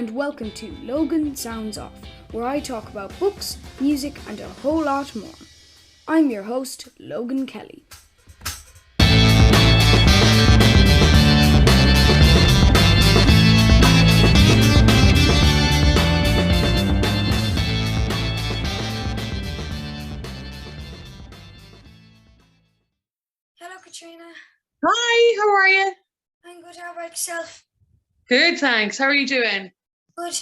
and welcome to Logan Sounds Off, where I talk about books, music, and a whole lot more. I'm your host, Logan Kelly. Hello, Catriona. Hi, how are you? I'm good. How about yourself? Good, thanks. How are you doing? Good.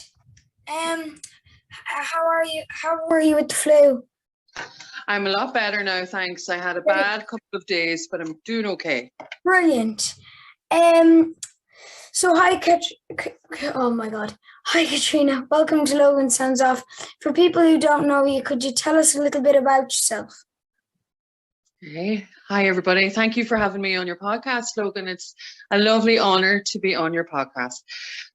How are you? How were you with the flu? I'm a lot better now, thanks. I had a bad couple of days, but I'm doing okay. Brilliant. So hi, oh my God. Hi, Catriona. Welcome to Logan Sounds Off. For people who don't know you, could you tell us a little bit about yourself? Okay. Hi, everybody. Thank you for having me on your podcast, Logan. It's a lovely honor to be on your podcast.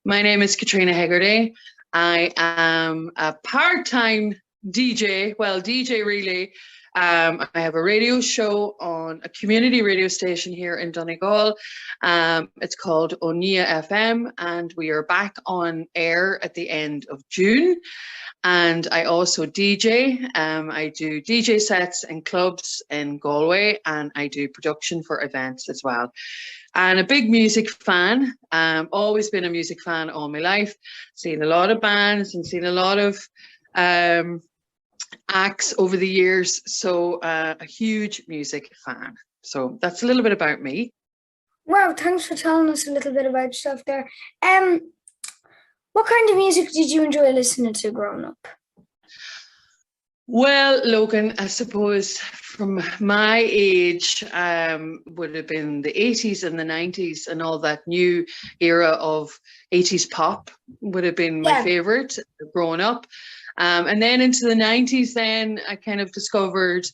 My name is Catriona Hegarty. I am a part-time DJ. Well, DJ really. I have a radio show on a community radio station here in Donegal. It's called Owenea FM, and we are back on air at the end of June. And I also DJ. I do DJ sets in clubs in Galway, and I do production for events as well. And a big music fan. Always been a music fan all my life. Seen a lot of bands and seen a lot of acts over the years. So a huge music fan. So that's a little bit about me. Wow, thanks for telling us a little bit about yourself there. What kind of music did you enjoy listening to growing up? Well, Logan, I suppose from my age would have been the 80s and the 90s, and all that new era of 80s pop would have been my favorite growing up. And then into the 90s, then I kind of discovered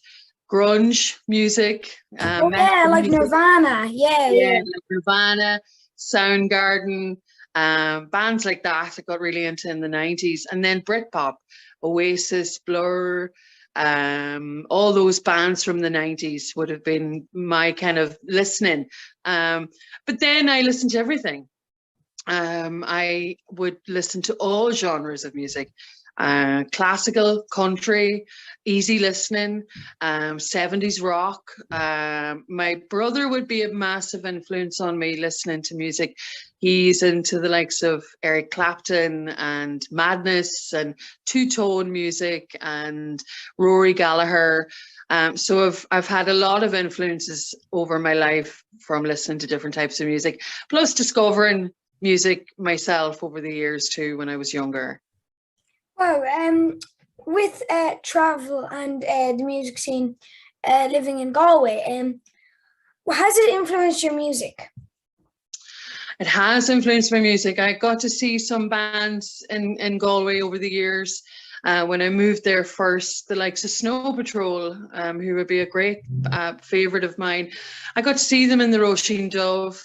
grunge music. Like music. Nirvana. Yeah, like Nirvana, Soundgarden. Bands like that I got really into in the 90s, and then Britpop, Oasis, Blur, all those bands from the 90s would have been my kind of listening. But then I listened to everything. I would listen to all genres of music. Classical, country, easy listening, 70s rock. My brother would be a massive influence on me listening to music. He's into the likes of Eric Clapton and Madness and two-tone music and Rory Gallagher. So I've had a lot of influences over my life from listening to different types of music, plus discovering music myself over the years too when I was younger. Wow, with travel and the music scene, living in Galway, has it influenced your music? It has influenced my music. I got to see some bands in Galway over the years. When I moved there first, the likes of Snow Patrol, who would be a great favourite of mine. I got to see them in the Roisin Dubh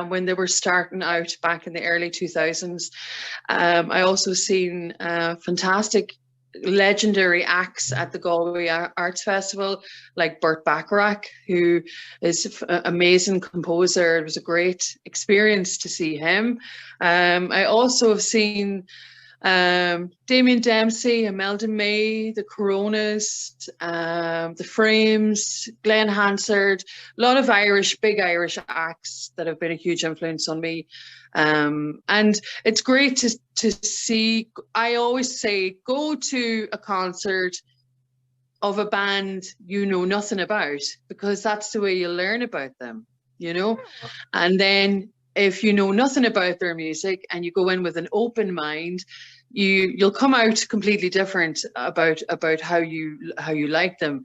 when they were starting out back in the early 2000s. I also seen fantastic legendary acts at the Galway Arts Festival, like Burt Bacharach, who is an amazing composer. It was a great experience to see him. I also have seen Damien Dempsey, Imelda May, the Coronas, the Frames, Glenn Hansard, a lot of big Irish acts that have been a huge influence on me. And it's great to see. I always say, go to a concert of a band you know nothing about, because that's the way you learn about them, you know? And then if you know nothing about their music and you go in with an open mind, you'll come out completely different about how you like them.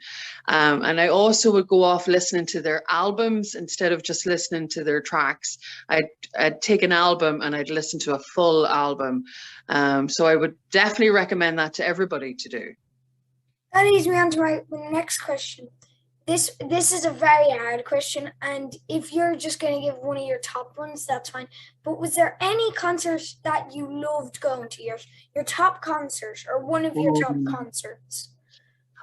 And I also would go off listening to their albums instead of just listening to their tracks. I'd take an album and I'd listen to a full album. So I would definitely recommend that to everybody to do. That leads me on to my next question. This is a very hard question, and if you're just going to give one of your top ones, that's fine. But was there any concert that you loved going to, your top concert or one of your top concerts?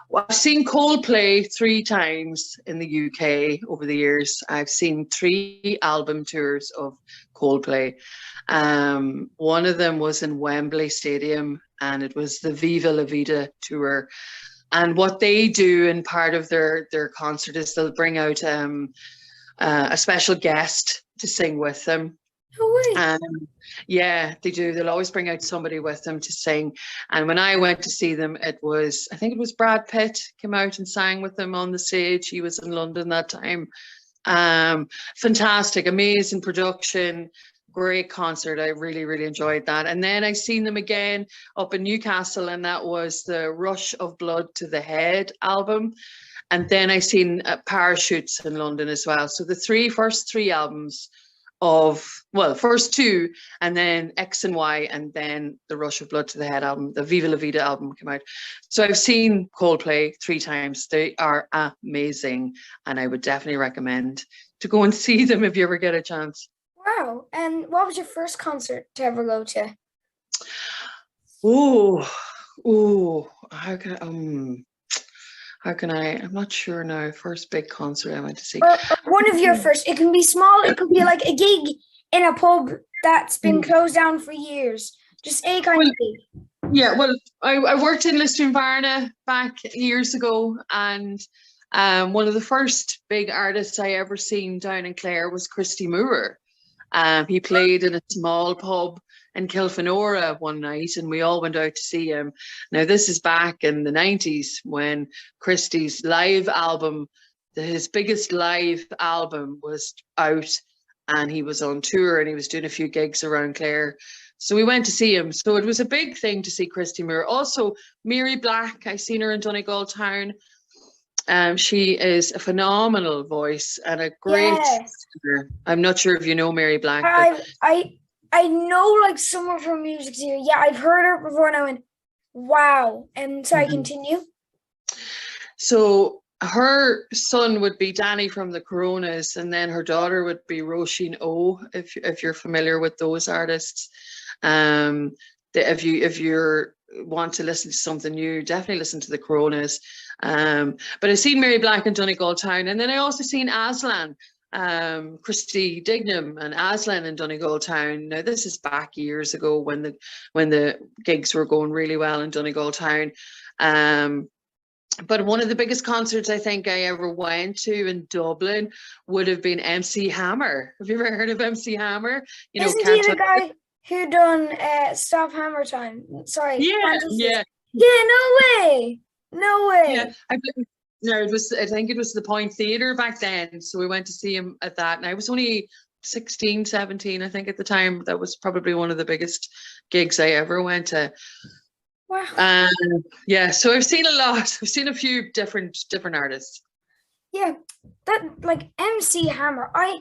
Well, I've seen Coldplay 3 times in the UK over the years. I've seen 3 album tours of Coldplay. One of them was in Wembley Stadium, and it was the Viva La Vida tour. And what they do in part of their concert is they'll bring out a special guest to sing with them. No way. Yeah, they do. They'll always bring out somebody with them to sing. And when I went to see them, I think it was Brad Pitt came out and sang with them on the stage. He was in London that time. Fantastic, amazing production, great concert. I really, really enjoyed that. And then I seen them again up in Newcastle, and that was the Rush of Blood to the Head album. And then I seen Parachutes in London as well. So the first three albums first 2, and then X and Y, and then the Rush of Blood to the Head album, the Viva La Vida album came out. So I've seen Coldplay 3 times. They are amazing, and I would definitely recommend to go and see them if you ever get a chance. Wow. And what was your first concert to ever go to? How can I? I'm not sure now. First big concert I went to see. Or one of your first. It can be small. It could be like a gig in a pub that's been closed down for years. Just a kind of gig. Yeah, well, I worked in Lisdoonvarna back years ago, and one of the first big artists I ever seen down in Clare was Christy Moore. He played in a small pub in Kilfenora one night, and we all went out to see him. Now, this is back in the 90s when Christy's live album, his biggest live album, was out, and he was on tour and he was doing a few gigs around Clare. So we went to see him. So it was a big thing to see Christy Moore. Also, Mary Black, I seen her in Donegal Town. She is a phenomenal voice and a great singer. I'm not sure if you know Mary Black. I know like some of her music here. Yeah, I've heard her before and I went, wow. And so I continue. So her son would be Danny from the Coronas, and then her daughter would be Roisin O, if you're familiar with those artists. If you want to listen to something new, definitely listen to the Coronas. But I've seen Mary Black in Donegal Town, and then I also seen Aslan, Christy Dignam and Aslan in Donegal Town. Now this is back years ago when the gigs were going really well in Donegal Town. But one of the biggest concerts I think I ever went to in Dublin would have been MC Hammer. Have you ever heard of MC Hammer? Isn't he the guy who done Stop Hammer Time? Sorry. Yeah. No way. Yeah, I think it was the Point Theatre back then. So we went to see him at that. And I was only 16, 17, I think at the time. That was probably one of the biggest gigs I ever went to. Wow. Yeah, so I've seen a lot. I've seen a few different artists. Yeah, that like MC Hammer. I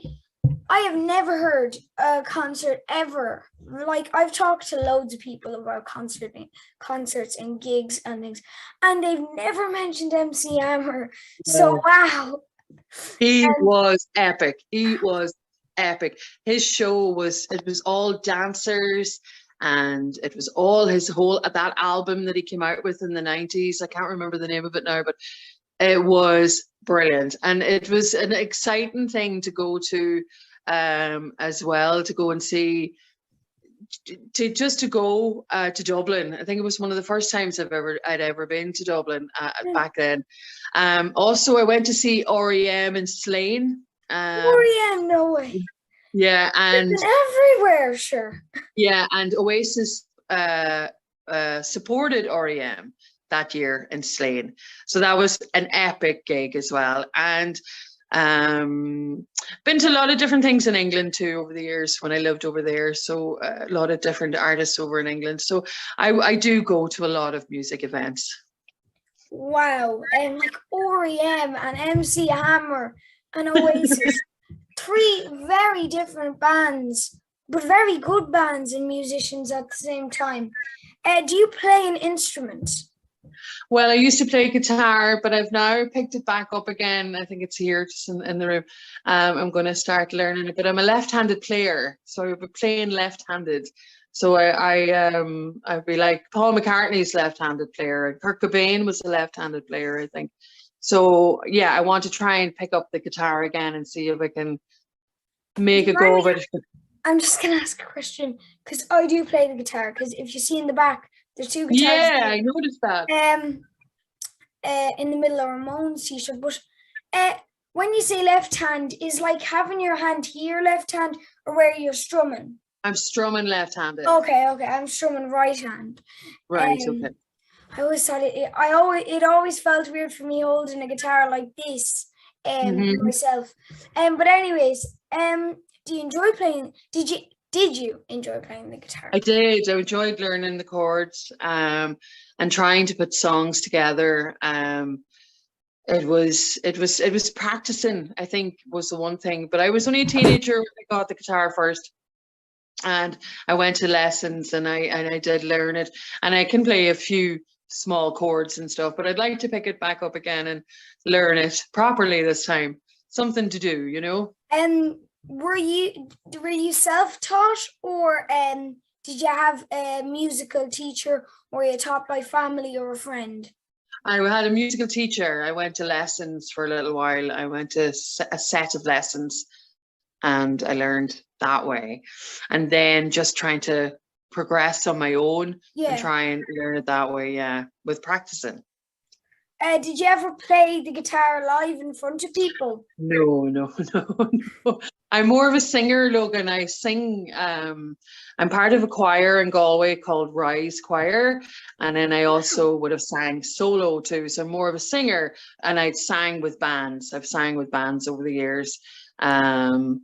have never heard a concert ever. Like I've talked to loads of people about concerts and gigs and things, and they've never mentioned MC Hammer. So wow. He was epic. His show was all dancers, and it was all that album that he came out with in the 90s. I can't remember the name of it now, but it was brilliant. And it was an exciting thing to go to as well, to go and see, to go to Dublin. I think it was one of the first times I'd ever been to Dublin back then. Also, I went to see REM in Slane. REM, no way. Yeah, and everywhere, sure. Yeah, and Oasis supported REM that year in Slane, so that was an epic gig as well. And been to a lot of different things in England too over the years when I lived over there. So a lot of different artists over in England. So I do go to a lot of music events. Wow, and like REM and MC Hammer and Oasis. 3 very different bands, but very good bands and musicians at the same time. Do you play an instrument? Well, I used to play guitar, but I've now picked it back up again. I think it's here just in the room. I'm going to start learning it, but I'm a left-handed player, so I'll be playing left-handed. So I'd be like Paul McCartney's left-handed player, and Kurt Cobain was a left-handed player, I think. So yeah, I want to try and pick up the guitar again and see if I can make a go of it. I'm just gonna ask a question because I do play the guitar. Because if you see in the back, there's two guitars. Yeah, I noticed that. In the middle of Ramon's t-shirt. But when you say left hand, is like having your hand here left hand, or where you're strumming? I'm strumming left-handed. Okay. I'm strumming right hand. Right. Okay. I always thought it always felt weird for me holding a guitar like this myself. But anyways, do you enjoy playing? Did you enjoy playing the guitar? I did. I enjoyed learning the chords and trying to put songs together. It was practicing, I think, was the one thing. But I was only a teenager when I got the guitar first. And I went to lessons and I did learn it. And I can play a few small chords and stuff, but I'd like to pick it back up again and learn it properly this time. Something to do, you know? Were you self-taught, or did you have a musical teacher, or were you taught by family or a friend? I had a musical teacher. I went to lessons for a little while. I went to a set of lessons and I learned that way. And then just trying to progress on my own and try and learn it that way, with practicing. Did you ever play the guitar live in front of people? No. I'm more of a singer, Logan. I sing. I'm part of a choir in Galway called Rise Choir, and then I also would have sang solo too. So I'm more of a singer, and I'd sang with bands. I've sang with bands over the years, and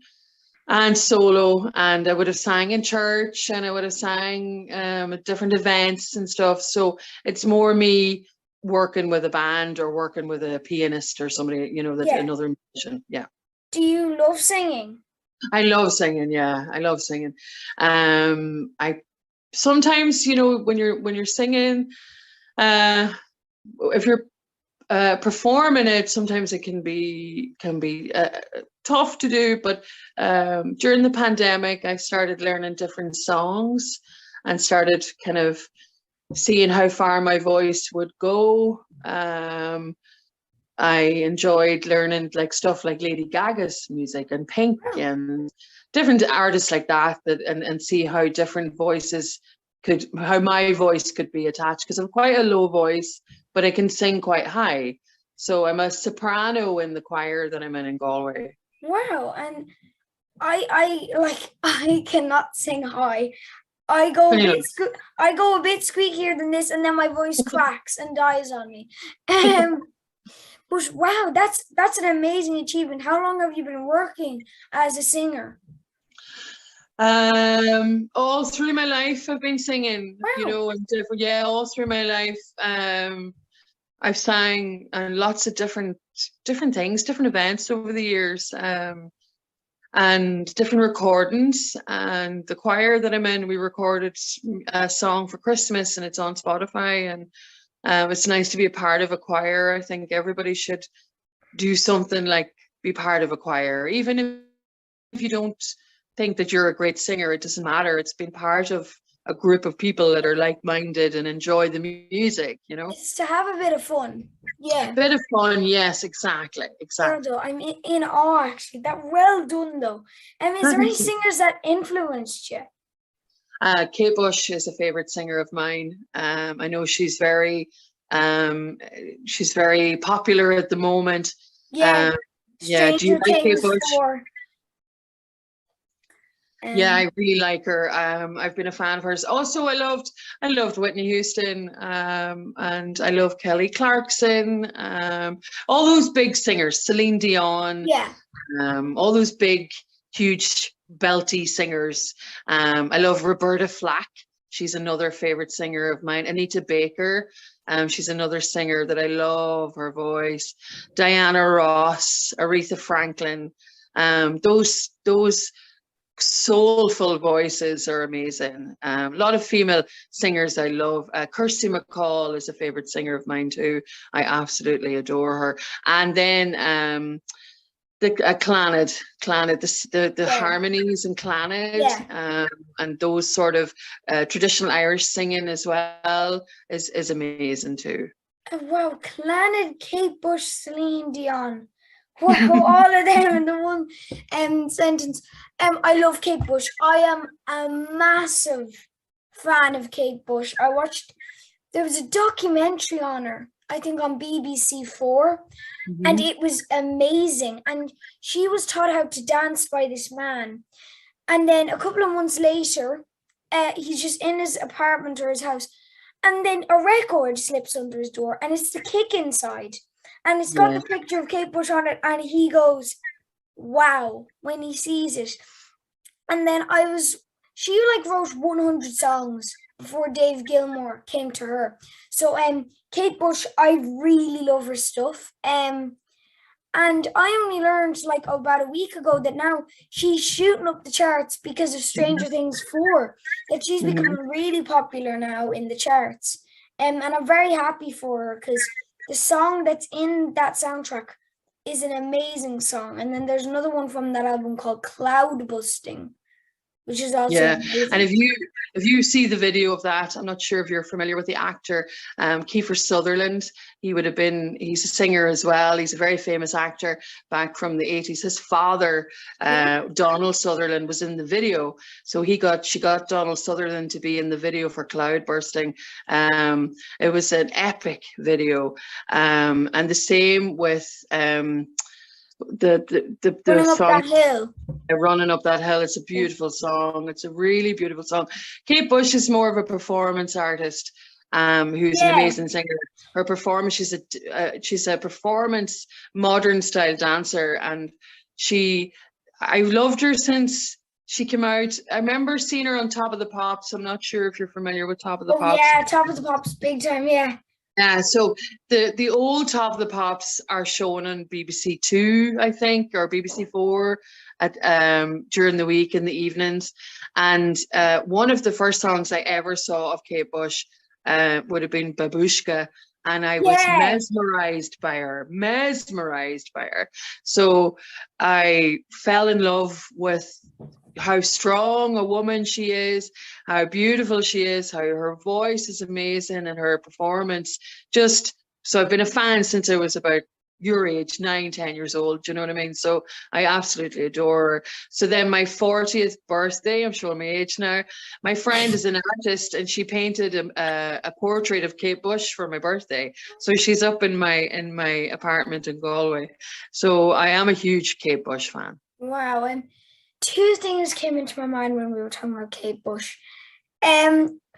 solo, and I would have sang in church, and I would have sang at different events and stuff. So it's more me working with a band or working with a pianist or somebody, you know, that's another musician. Yeah. Do you love singing? I love singing. Yeah, I love singing. I sometimes, you know, when you're singing, if you're performing it, sometimes it can be tough to do. But during the pandemic, I started learning different songs and started kind of seeing how far my voice would go. I enjoyed learning like stuff like Lady Gaga's music and Pink and different artists like that, and see how different voices how my voice could be attached, because I'm quite a low voice, but I can sing quite high. So I'm a soprano in the choir that I'm in Galway. Wow. And I cannot sing high. I go a bit squeakier than this, and then my voice cracks and dies on me. But wow, that's an amazing achievement. How long have you been working as a singer? All through my life I've been singing. Wow. You know, all through my life. I've sang on lots of different things, different events over the years. And different recordings, and the choir that I'm in, we recorded a song for Christmas, and it's on Spotify, and it's nice to be a part of a choir. I think everybody should do something like be part of a choir, even if you don't think that you're a great singer. It doesn't matter. It's been part of a group of people that are like-minded and enjoy the music, you know. It's to have a bit of fun. Yeah. A bit of fun, yes, exactly. I'm in awe, actually. That well done, though. Is there any singers that influenced you? Kate Bush is a favorite singer of mine. I know she's very popular at the moment. Yeah. Yeah. Do you like Kate Bush? Yeah, I really like her. I've been a fan of hers. Also, I loved Whitney Houston, and I love Kelly Clarkson. All those big singers, Celine Dion. Yeah. All those big, huge, belty singers. I love Roberta Flack. She's another favorite singer of mine. Anita Baker. She's another singer that I love her voice. Diana Ross, Aretha Franklin. Those soulful voices are amazing. A lot of female singers I love. Kirsty MacColl is a favorite singer of mine too. I absolutely adore her. And then the Clannad, the Yeah. harmonies in Clannad, Yeah. and those sort of traditional Irish singing as well is amazing too. Wow, Clannad, Kate Bush, Celine Dion. Wow, all of them in the one sentence. I love Kate Bush. I am a massive fan of Kate Bush. There was a documentary on her, I think on BBC 4, and it was amazing. And she was taught how to dance by this man. And then a couple of months later, he's just in his apartment or his house, and then a record slips under his door, and it's The Kick Inside. And it's got the picture of Kate Bush on it, and he goes, wow, when he sees it. And then she like wrote 100 songs before Dave Gilmour came to her. So Kate Bush, I really love her stuff. And I only learned like about a week ago that now she's shooting up the charts because of Stranger Things 4, that she's becoming really popular now in the charts. And I'm very happy for her because the song that's in that soundtrack is an amazing song. And then there's another one from that album called Cloud Busting, which is also amazing. And if you see the video of that, I'm not sure if you're familiar with the actor Kiefer Sutherland. He's a singer as well. He's a very famous actor back from the 80s. His father, Donald Sutherland, was in the video, so she got Donald Sutherland to be in the video for Cloud Bursting. It was an epic video, and the same with the song Running Up That Hill. It's a beautiful song. It's a really beautiful song. Kate Bush is more of a performance artist, who's an amazing singer. Her performance, she's a performance modern style dancer, and I loved her since she came out. I remember seeing her on Top of the Pops. I'm not sure if you're familiar with Top of the Pops. Yeah, Top of the Pops, big time, yeah. So the old Top of the Pops are shown on BBC 2, I think, or BBC 4 at during the week in the evenings. And one of the first songs I ever saw of Kate Bush would have been Babushka, and I was mesmerized by her. So I fell in love with how strong a woman she is, how beautiful she is, how her voice is amazing, and her performance so I've been a fan since I was about your age, 9-10 years old. Do you know what I mean? So I absolutely adore her. So then my 40th birthday, I'm showing my age now, my friend is an artist, and she painted a portrait of Kate Bush for my birthday. So she's up in my apartment in Galway. So I am a huge Kate Bush fan. Wow. And two things came into my mind when we were talking about Kate Bush.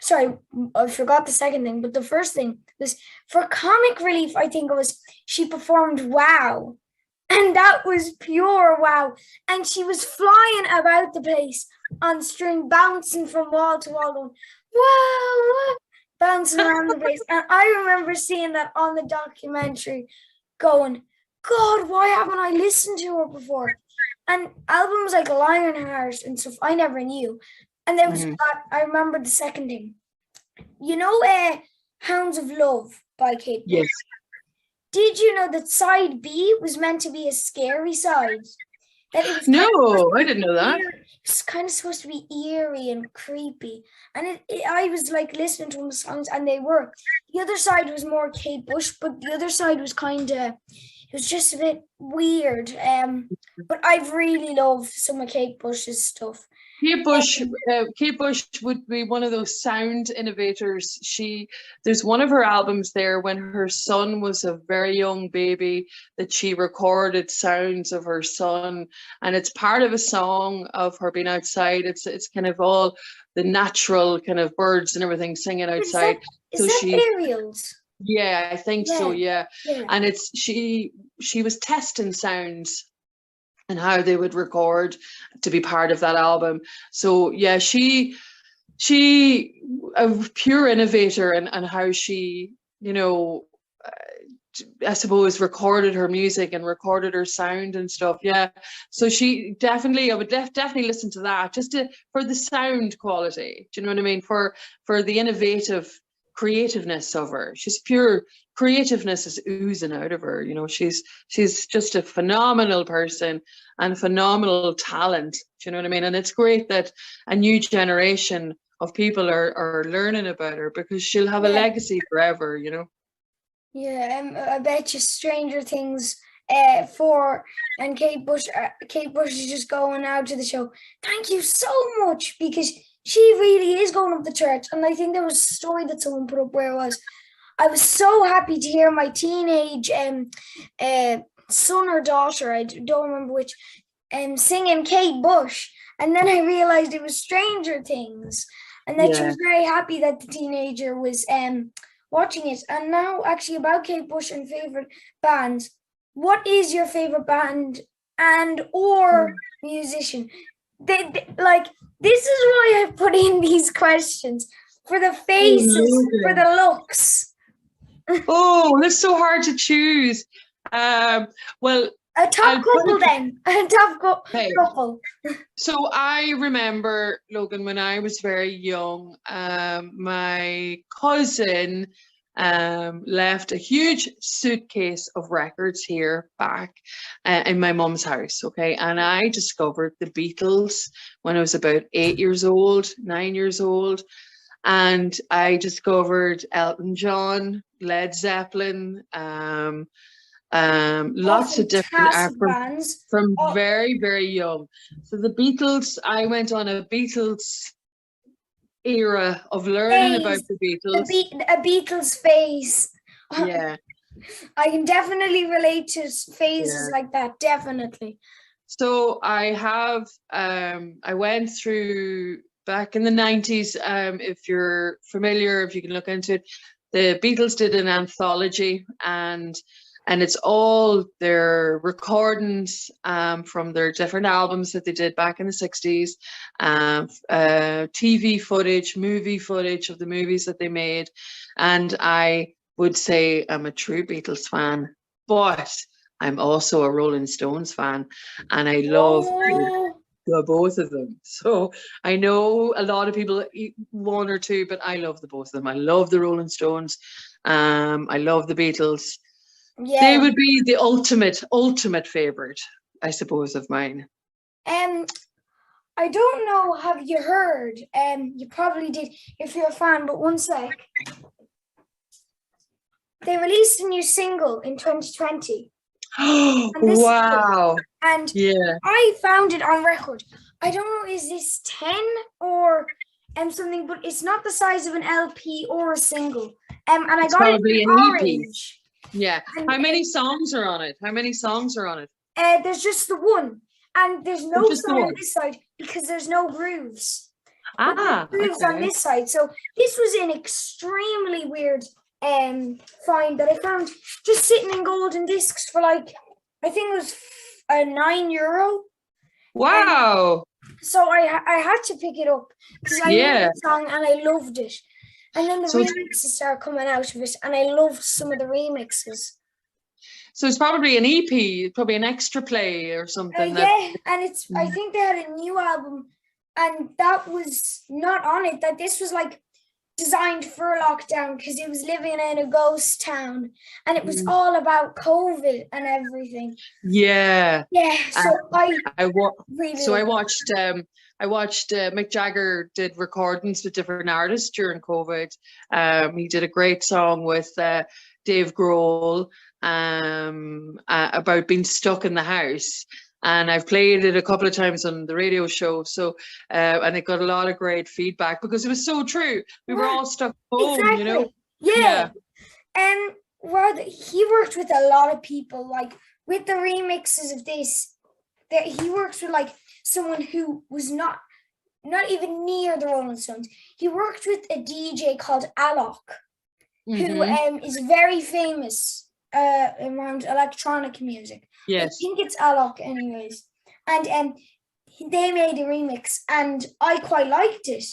Sorry, I forgot the second thing, but the first thing was for comic relief. I think it was she performed Wow, and that was pure wow. And she was flying about the place on string, bouncing from wall to wall, going wow, bouncing around the place. And I remember seeing that on the documentary, going, God, why haven't I listened to her before? And albums like Lionheart and stuff I never knew. And there was I remember the second thing. You know Hounds of Love by Kate Bush? Yes. Did you know that side B was meant to be a scary side? That it was I didn't know that. It's kind of supposed to be eerie and creepy. And I was like listening to the songs, and they were. The other side was more Kate Bush, but the other side was it was just a bit weird. But I've really loved some of Kate Bush's stuff. Kate Bush would be one of those sound innovators. There's one of her albums there when her son was a very young baby that she recorded sounds of her son, and it's part of a song of her being outside. It's kind of all the natural kind of birds and everything singing outside. Is that Ariel's? Yeah, I think so. Yeah. And she was testing sounds and how they would record to be part of that album. So yeah, she a pure innovator, and how she, I suppose, recorded her music and recorded her sound and stuff. Yeah. So I would definitely listen to that for the sound quality. Do you know what I mean? For the innovative creativeness of her. She's pure creativeness is oozing out of her. You know, she's just a phenomenal person and phenomenal talent. Do you know what I mean? And it's great that a new generation of people are learning about her, because she'll have a legacy forever, you know. Yeah, I bet you Stranger Things and Kate Bush is just going out to the show. Thank you so much, because she really is going up the charts. And I think there was a story that someone put up where it was, I was so happy to hear my teenage son or daughter, I don't remember which, singing Kate Bush. And then I realized it was Stranger Things. And that she was very happy that the teenager was watching it. And now, actually, about Kate Bush and favorite bands, what is your favorite band and or musician? Like, this is why I put in these questions, for the faces, for the looks. Oh, that's so hard to choose. Well, a top couple then. A top couple. So I remember, Logan, when I was very young, my cousin left a huge suitcase of records here back in my mum's house, okay? And I discovered the Beatles when I was about 8 years old, 9 years old. And I discovered Elton John, Led Zeppelin, lots of different bands from very, very young. So the Beatles, I went on a Beatles era of learning about the Beatles. A Beatles phase. Yeah. I can definitely relate to phases like that, definitely. So I have, I went through back in the 90s, if you're familiar, if you can look into it, the Beatles did an anthology, and it's all their recordings from their different albums that they did back in the 60s, TV footage, movie footage of the movies that they made. And I would say I'm a true Beatles fan, but I'm also a Rolling Stones fan, and I love both of them. So I know a lot of people eat one or two, but I love the both of them. I love the Rolling Stones. I love the Beatles. Yeah. They would be the ultimate favorite, I suppose, of mine. I don't know, have you heard? You probably did if you're a fan, but one sec. They released a new single in 2020. Wow. And I found it on record. I don't know, is this 10 or something, but it's not the size of an LP or a single. And I got it in orange. Yeah. And how many songs are on it? There's just the one. And there's no song on this side because there's no grooves. Grooves on this side. So this was an extremely weird find that I found just sitting in golden discs for like, I think it was €9. Wow. So I had to pick it up because I knew the song and I loved it. And then the remixes started coming out of it, and I loved some of the remixes. So it's probably an EP, probably an extra play or something. And it's I think they had a new album, and that was not on it. That this was like designed for lockdown because he was living in a ghost town, and it was all about COVID and everything. Yeah. Yeah. So I watched Mick Jagger did recordings with different artists during COVID. He did a great song with Dave Grohl about being stuck in the house. And I've played it a couple of times on the radio show. So, and it got a lot of great feedback because it was so true. We were all stuck home, you know? Yeah. And he worked with a lot of people, like with the remixes of this, that he works with like someone who was not even near the Rolling Stones. He worked with a DJ called Alok, who is very famous around electronic music. Yes. I think it's Alok anyways. And they made a remix and I quite liked it.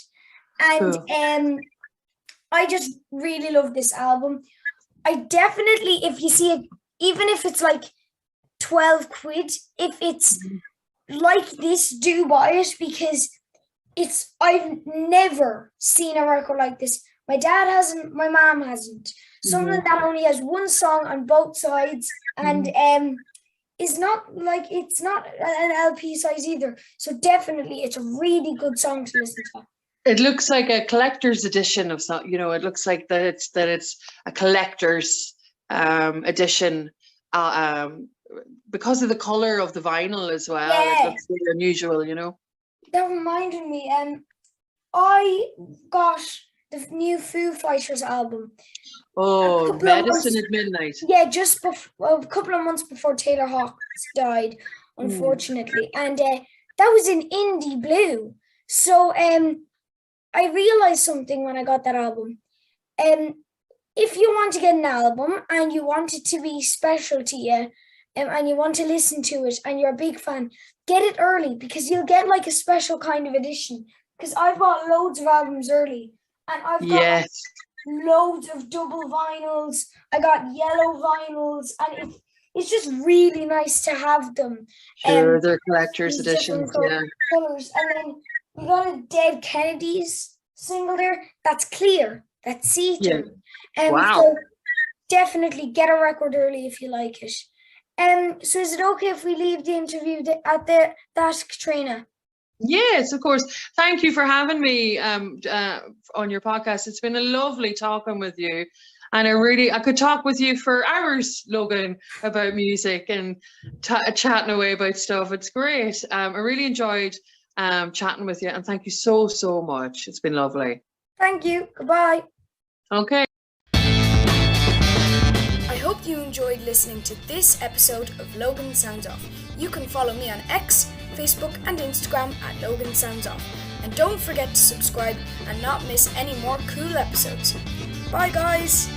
And I just really love this album. I definitely, if you see it, even if it's like 12 quid, if it's like this, do buy it because I've never seen a record like this My dad hasn't, my mom hasn't. Something that only has one song on both sides and is not like, it's not an LP size either. So definitely it's a really good song to listen to. It looks like a collector's edition of some, it looks like that it's a collector's edition because of the color of the vinyl as well. Yeah. It looks really unusual, That reminded me, I got the new Foo Fighters album. Oh, Medicine at Midnight. Yeah, just a couple of months before Taylor Hawkins died, unfortunately. And that was in indie blue. So I realized something when I got that album. If you want to get an album and you want it to be special to you, and you want to listen to it and you're a big fan, get it early because you'll get like a special kind of edition. Because I bought loads of albums early and I've got loads of double vinyls. I got yellow vinyls and it's just really nice to have them. Sure, they're collector's editions, colors. And then we got a Dead Kennedys single there. That's clear. That's see-through. Wow. So definitely get a record early if you like it. So is it okay if we leave the interview at that, Catriona? Yes, of course. Thank you for having me on your podcast. It's been a lovely talking with you. And I could talk with you for hours, Logan, about music and chatting away about stuff. It's great. I really enjoyed chatting with you. And thank you so, so much. It's been lovely. Thank you. Goodbye. Okay. I hope you enjoyed listening to this episode of Logan Sounds Off. You can follow me on X, Facebook and Instagram at Logan Sounds Off. And don't forget to subscribe and not miss any more cool episodes. Bye guys!